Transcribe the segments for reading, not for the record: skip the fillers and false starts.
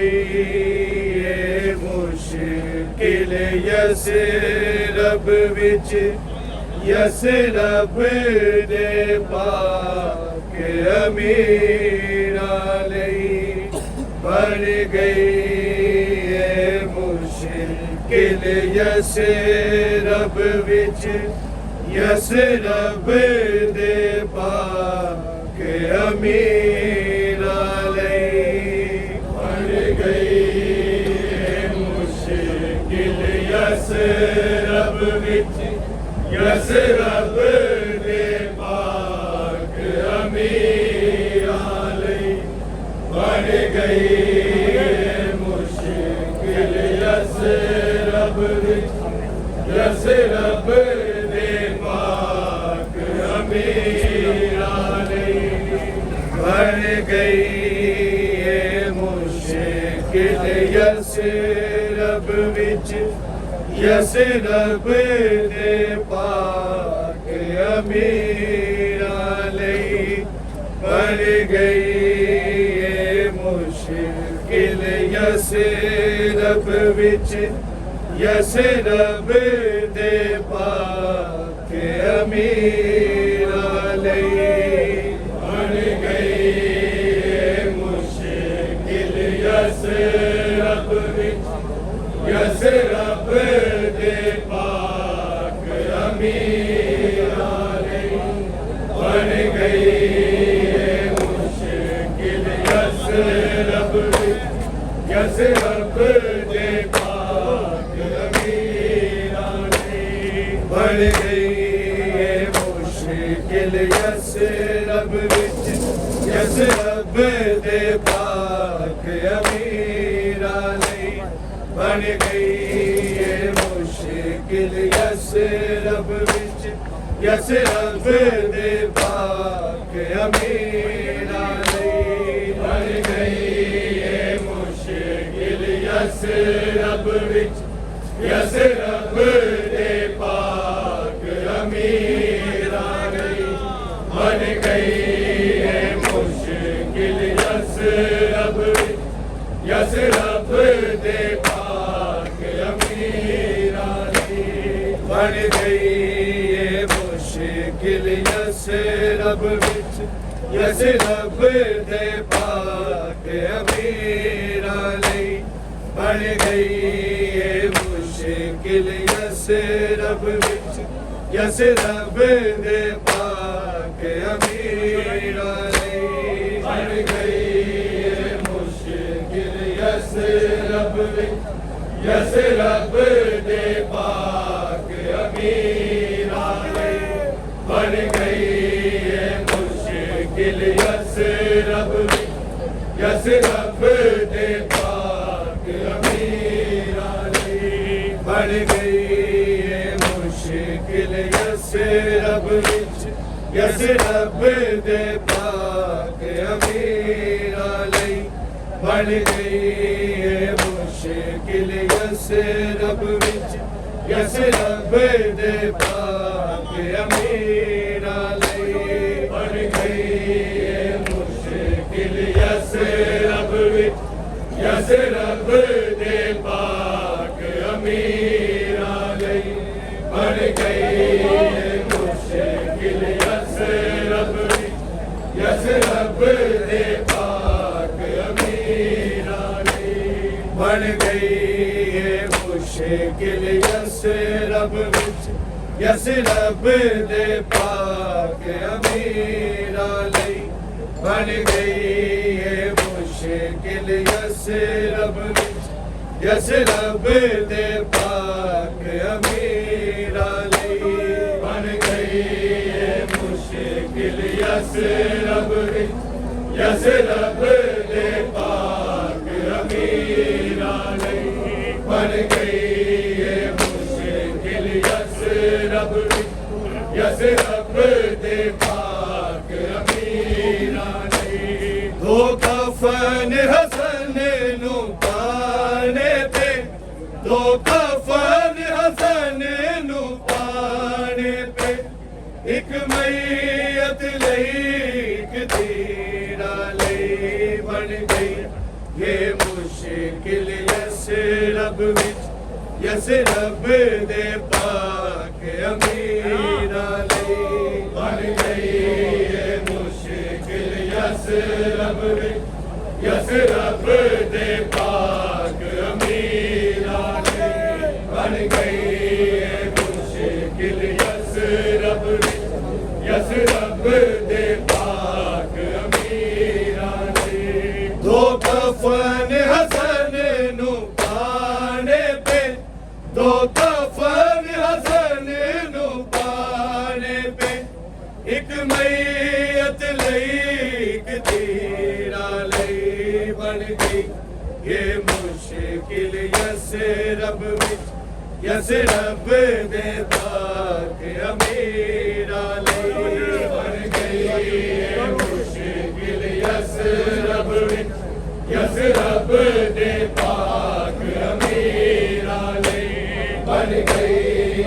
ये मुश्किल यसरब विच यसरब दे पाक अमीरा लई बन गई ये मुश्किल यसरब विच यसरब दे पाक अमीरा लई बन गई ये मुश्किल यसरब विच यसरब दे पाक अमीरा लई बन गई मुश्किल यसरब विच यसरब दे पाक अमीरा लई बन गई मुश्किल यसरब विच यसरब दे पाक अमीरा लई बन गई मुश्किल यसरब विच यसरब दे पाक अमीरा लई बन गई मुश्किल यसरब विच यसरब दे पाक अमीरा लई बन गई मुश्किल यसरब विच यसरब दे पाक अमीरा लई बन गई मुश्किल यसरब विच यसरब दे पाक अमीरा लई बन गई मुश्किल यसरब विच यसरब दे पाक अमीरा लई बन गई मुश्किल यसरब विच यसरब दे पाक अमीरा लई बन गई मुश्किल यसरब विच यसरब दे पाक अमीरा लई बन गई मुश्किल यसरब विच यसरब दे पाक अमीरा लई बन गई मुश्किल यसरब विच यसरब दे पाक अमीरा लई बन गई मुश्किल यसरब विच यसरब दे पाक अमीरा लई बन गई मुश्किल यसरब विच यसरब दे पाक अमीरा लई बन गई मुश्किल यसरब विच यसरब दे पाक अमीरा लई बन गई मुश्किल यसरब विच यसरब दे पाक अमीरा लई बन गई मुश्किल यसरब विच यसरब दे पाक अमीरा लई बन गई मुश्किल यसरब विच यसरब दे पाक अमीरा लई बन गई मुश्किल यसरब विच यसरब दे पाक अमीरा लई बन गई मुश्किल यसरब विच यसरब दे पाक अमीरा लई बन गई मुश्किल यसरब विच यसरब दे पाक अमीरा लई बन गई मुश्किल यसरब विच यसरब दे पाक अमीरा लई दो कफन हसन नू पाने पे दो कफन हसन नू पाने पे एक मैयत लई एक तीरा लई बन गई ये मुश्किल यस रब विच यस रब दे पाक अमीरा लई बन गई ये मुश्किल यस रब विच यस रब दे पाक अमीरा लई बन गई ये मुश्किल यस रब विच यस रब दे पाक अमीरा लई दो कफन हसन नू पाने पे दो कफन हसन नू पाने पे एक मैयत लई एक तीरा लई बन गई ये मुश्किल यस रब विच यस रब दे पाक अमीरा लई बन गई ये मुश्किल यस रब विच यस रब दे पाक अमीरा लई बन गई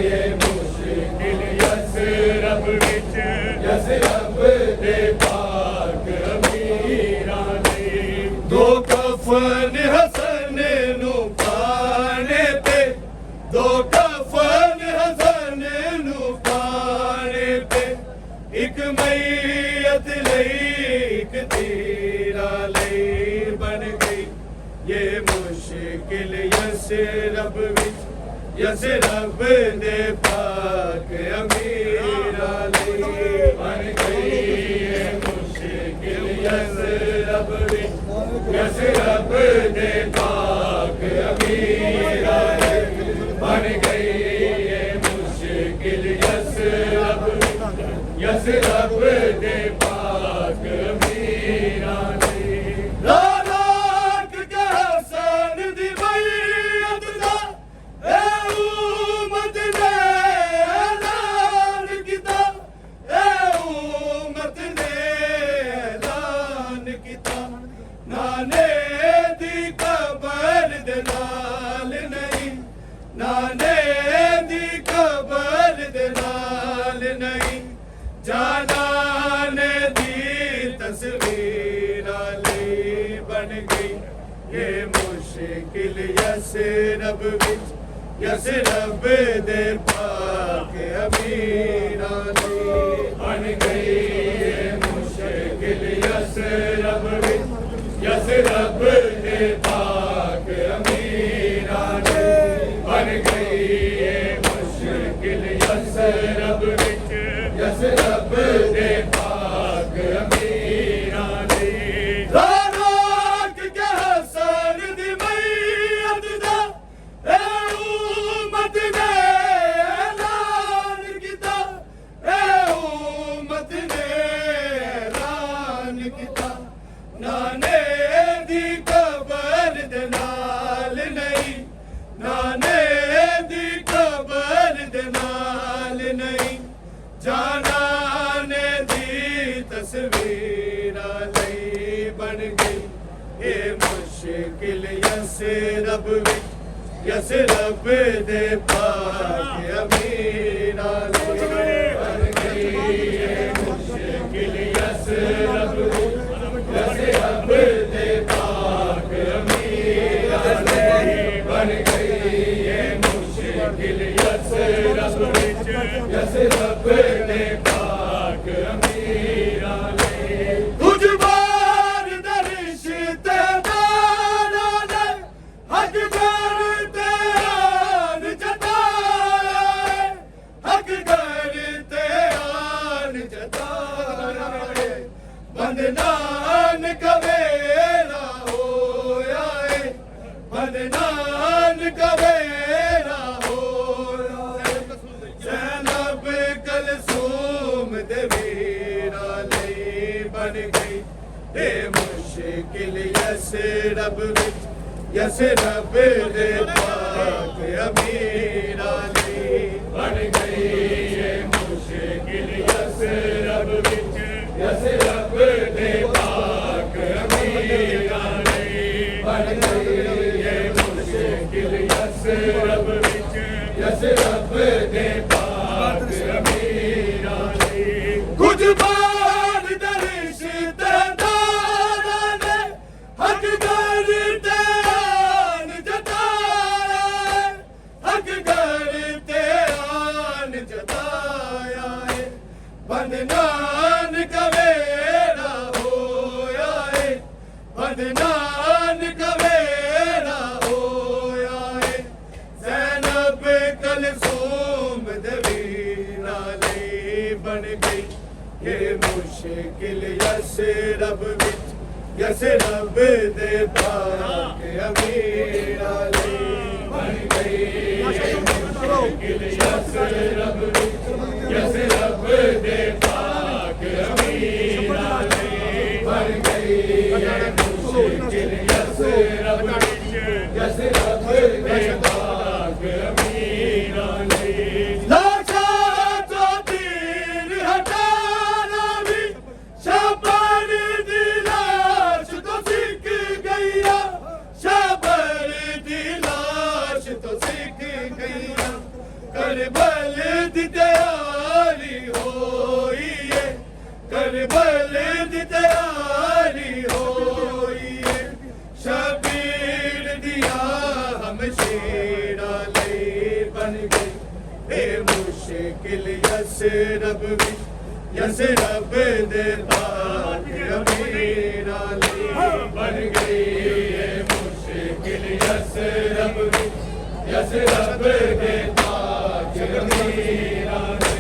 ये मुश्किल यस रब विच यस रब दे पाक अमीरा लई दो कफन हसन नू पाने पे दो कफन हसन नू पाने पे एक मैयत लई एक तीरा लई बन गई ये मुश्किल यस रब विच यस रब दे पाक अमीरा लई बन गई ये मुश्किल यस रब विच यस रब दे पाक अमीरा लई बन गई ये मुश्किल यस रब यस रब दे पाक अमीरा लई लाख के हसन दी मैयत दा ए उम्मत ने ऐलान कीता ए उम्मत ने ऐलान कीता नाने दी कबर दे नाल नहीं नाने दी कबर दे नाल नहीं जाना ने दी तस्वीर लई बन गई ये मुश्किल यस रब विच यस रब दे पाक अमीरा लई बन गई ये मुश्किल यस रब विच यस रब दे पाक अमीरा लई बन गई ये मुश्किल यस रब विच यस रब दे पाक अमीरा लई राख के हसन दी मैयत दा ए उम्मत ने ऐलान कीता ए उम्मत ने ऐलान कीता नाने दी कबर दे नाल नहीं नाने दी कबर दे नाल नहीं जाना ने दी तस्वीर लई बन गई ये मुश्किल यस रब विच यस रब दे पाक अमीरा लई बन गई ये मुश्किल यस रब विच यस रब दे पाक अमीरा लई बन गई ये मुश्किल यस रब विच यस रब दे पाक अमीरा लई कुछ बार दरिश्ते दाना ने हक करते आन जताया हक करते आन जताया बंदनान कवेरा होया बंदनान कवेरा होया ज़ैनब कलसूम दे वीरा लई बन गई ये मुश्किल यस रब विच यस रब दे पाक अमीरा लई बन गई ये मुश्किल यस रब विच यस रब दे पाक अमीरा लई बन गई ये मुश्किल यस रब विच यस रब दे पाक अमीरा लई कुछ बार दरिश्ते दाना ने हक कर नानक वेरा होया है ज़ैनब कलसूम दे वीरा लई बन गई ये मुश्किल यसरब विच यसरब दे पाक अमीरा लई बन गई ये मुश्किल यसरब विच यसरब दे पाक अमीरा लई बन गई ये मुश्किल यसरब विच यसरब दे पाक अमीरा लई लाशा तो तीर हटाना भी शबर दी लाश तो सिक गईया शबर दी लाश तो सिक गईया करबल दी तैयारी होई है करबल दी तैयारी होई है शबीर दिया हम शेरा ले बन गई ए मुश्किल यसरब विच यसरब दे पाक अमीरा ले बन गई ए मुश्किल यसरब विच यसरब दे पाक अमीरा ले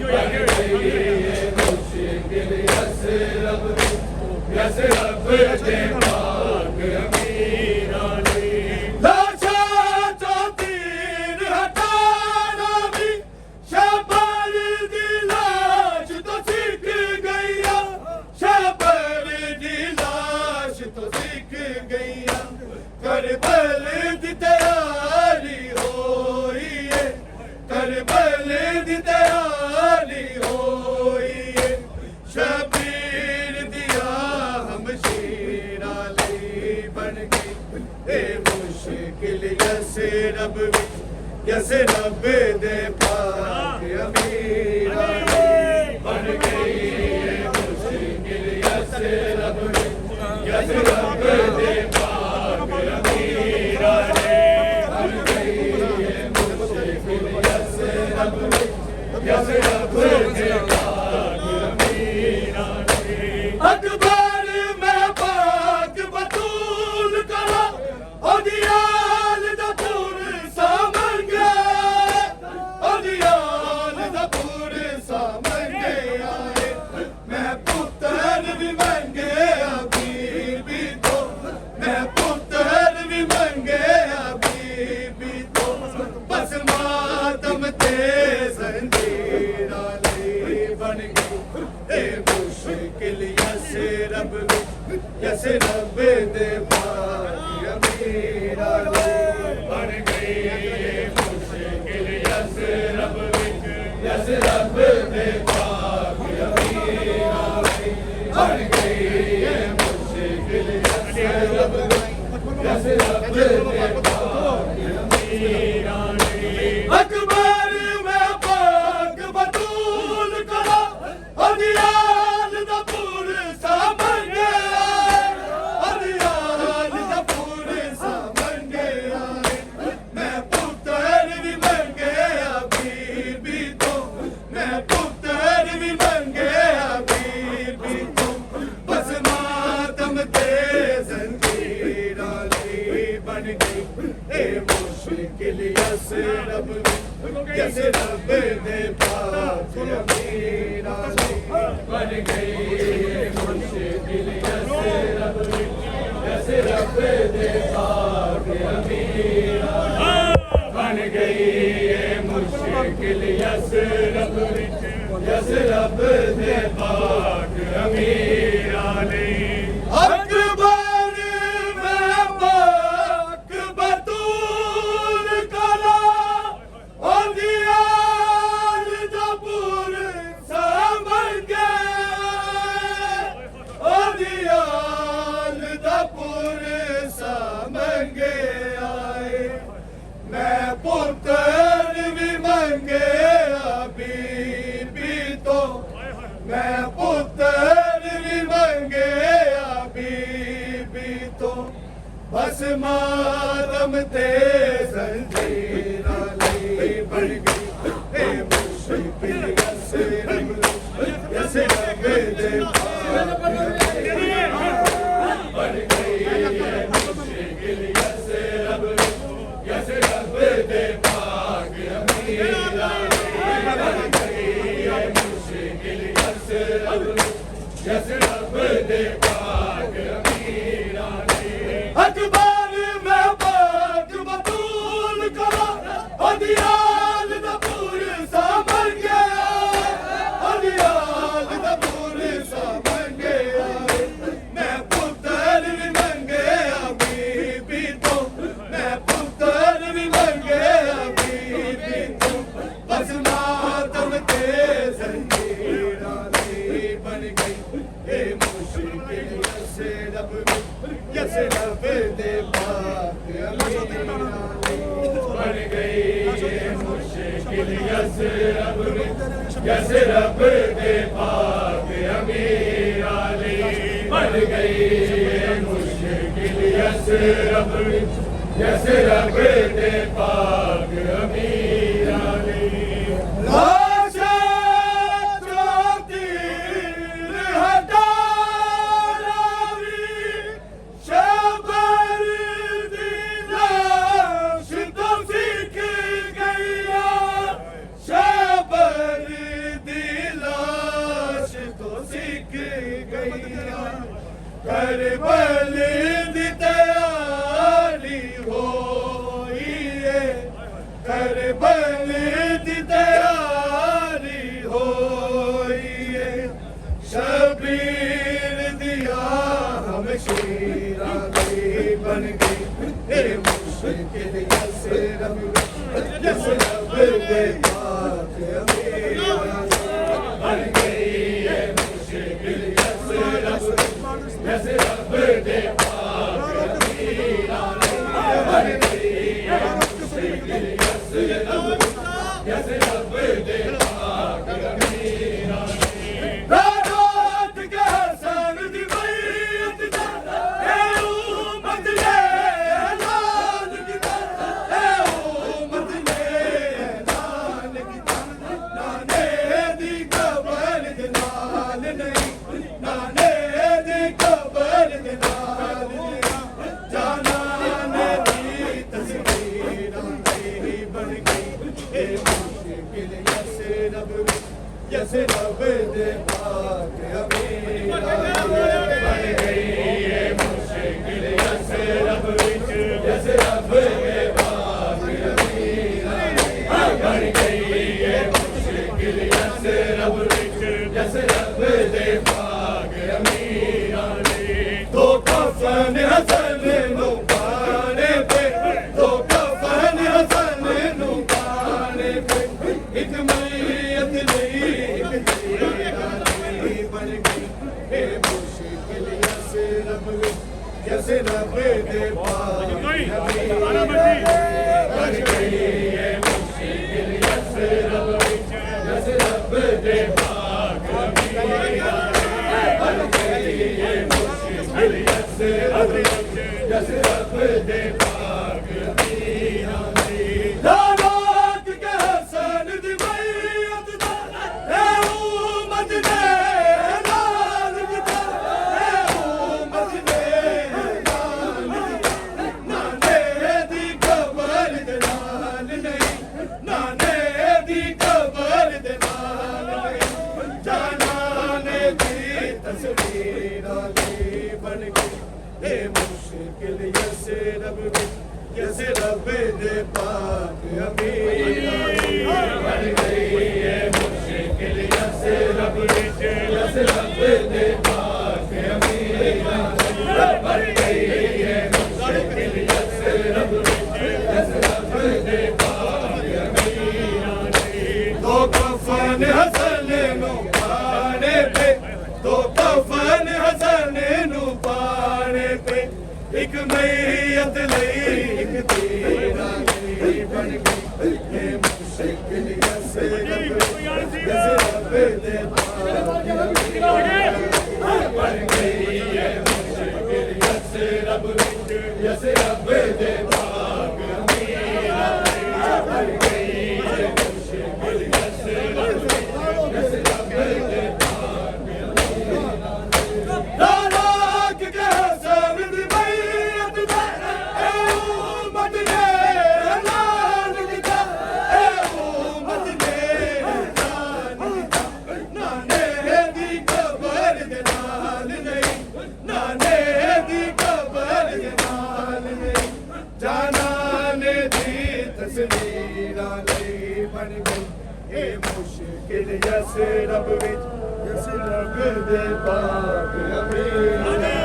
बन गई ए मुश्किल यसरब विच यसरब दे पाक अमीरा ले लाशा तो तीर हटाना भी शबर दी लाश तो सिक गईया शबर दी लाश तो सिक गईया करबल दी तैयारी होई है करबल दी तैयारी होई है शबीर दिया हम शेरा ले बन गई ए मुश्किल यसरब विच यसरब दे पाक अमीरा ले बन गई ए मुश्किल यसरब विच यसरब दे पाक अमीरा ले बन गई ए मुश्किल यसरब विच यसरब दे पाक अमीरा ले अकबर मैं पाक बतूल करा ओदियाल दा पुर सामन गए ओदियाल दा पुर सामन गया है मैं पुत्र भी मंगे बीबी तो मैं पुत्र भी मंगे बीबी तो बस मातम ते जंजीरा ले बन गई ए मुश्किल यसरब विच यसरब दे पाक अमीरा ले बन गई ए मुश्किल यसरब विच यसरब दे पाक अमीरा ले बन गई ए मुश्किल यसरब विच यसरब दे पाक अमीरा ले अकबर मैं पाक बतूल करा ओदियाल दा पुर सामन गया ओदियाल दा पुर सामन गया मैं पुत्र भी मंगे बीबी तो मैं पुत्र भी मंगे बीबी तो बस मातम ते जंजीरा ले बन गई ए मुश्किल यसरब यसरब दे पाक अमीरा ले बन गई ए मुश्किल यसरब यसरब दे पाक अमीरा बन गई ए मुश्किल यसरब यसरब दे पाक अमीरा ले अकबर मैं पाक बतूल करा ओदियाल दा पुर सामन गए ओदियाल दा पुर सामन गया मैं पुत्र भी मंगे बीबी तो मैं पुत्र भी मंगे बीबी तो बस मातम ते जंजीरा ले बन गई ए मुश्किल यसरब यसरब दे पाक बन गई यस रब दे पाक अमीरां लई बन गई ये मुश्किल यस रब दे पाक अमीरां लई बन गई ये मुश्किल यस रब दे पाक अमीरां लई लाशा चोती हटावी शबर दी लाश तो सीख गईया शबर दी लाश तो सीख गईया करबल दी तैयारी होई है करबल दी तैयारी होई है शबीर दिया हम शीरा गई बन गई ए मुश्किल यस रब दे पाक अमीरां बन गई ये मुश्किल यस रब दे पाक अमीरां बन गई ये मुश्किल यस रब दे पाक अमीरां रात के हसन दी बैत दा ए उम्मत ने ऐलान कीता ए उम्मत ने ऐलान कीता नाने दी कबर दे नाल नहीं नाने दी कबर दे नाल नहीं जाना ने दी तस्वीरां तेरी बन गई ए मुश्किल यस रब दे पाक अमीरां बन गई ये मुश्किल यस रब दे पाक अमीरां बन गई ये मुश्किल यस रब दे पाक अमीरां तो कफन हसन नु पाने पे तो कफन हसन नु पाने पे एक मैयत नहीं एक तेरा नहीं बन गई ए मुश्किल यस रब दे पाक अमीरां बन गई ये मुश्किल यस रब दे पाक अमीरां बन गई ये मुश्किल यस रब दे पाक अमीरां दावत के हसन दी बैत दा ए उम्मत ने ऐलान कीता ए उम्मत ने ऐलान कीता नाने दी कबर दे नाल नहीं नाने दी कबर दे नाल नहीं जाना ने दी तस्वीरां दी बन गई ए मुश्किल यस रब दे पाक अमीरां बन गई ये मुश्किल यस रब दे पाक अमीरां बन गई ये मुश्किल यस रब दे पाक अमीरां तो कफन हसन नु पाने पे तो कफन हसन नु पाने पे एक मैयत लई एक तेरा नहीं बन गई ये मुश्किल यस रब दे पाक अमीरां बन गई ये मुश्किल यस रब दे पाक अमीरां बन गई ये मुश्किल यस रब दे पाक अमीरां दाराक के हसन दी बैत दा ए उम्मत ने ऐलान कीता ए उम्मत ने ऐलान कीता नाने दी कबर दे नाल नहीं नाने दी कबर दे नाल नहीं जाना ने दी तस्वीरां लई बन गई ए मुश्किल यस रब दे पाक अमीरां